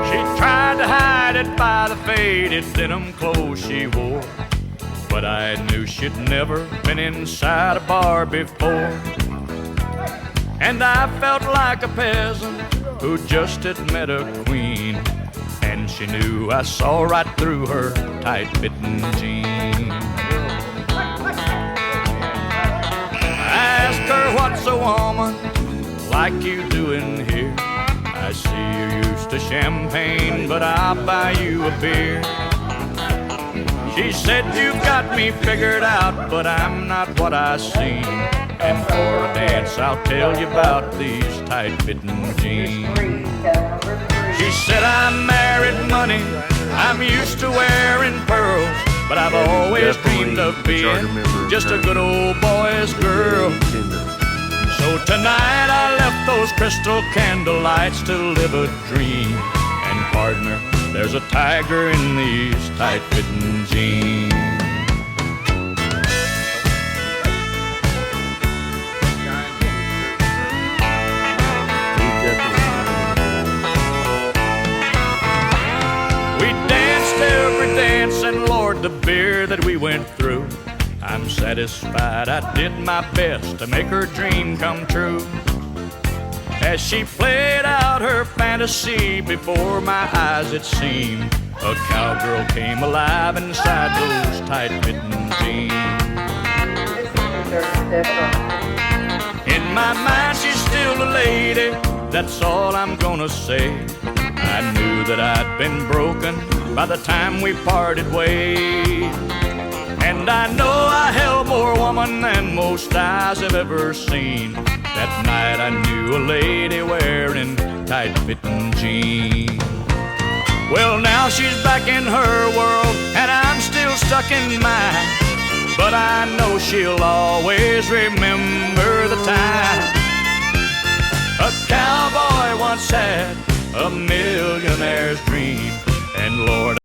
She tried to hide it by the faded denim clothes she wore, but I knew she'd never been inside a bar before. And I felt like a peasant who just had met a queen, and she knew I saw right through her tight-fitting jeans. I asked her, what's a woman like you doing here? I see you're used to champagne, but I'll buy you a beer. She said, you've got me figured out, but I'm not what I seem. And for a dance, I'll tell you about these tight-fitting jeans. She said, I'm married money, I'm used to wearing pearls, but I've always dreamed of being just a good old boy's girl. So tonight I left those crystal candle lights to live a dream. And partner, there's a tiger in these tight-fitting jeans. We danced every dance, and Lord, the beer that we went through, I'm satisfied I did my best to make her dream come true. As she played out her fantasy before my eyes, it seemed a cowgirl came alive inside those tight-fitting jeans. In my mind, she's still a lady, that's all I'm gonna say. I knew that I'd been broken by the time we parted ways. And I know I held more woman than most eyes have ever seen. That night I knew a lady wearing tight-fitting jeans. Well, now she's back in her world, and I'm still stuck in mine. But I know she'll always remember the time a cowboy once had $1 million.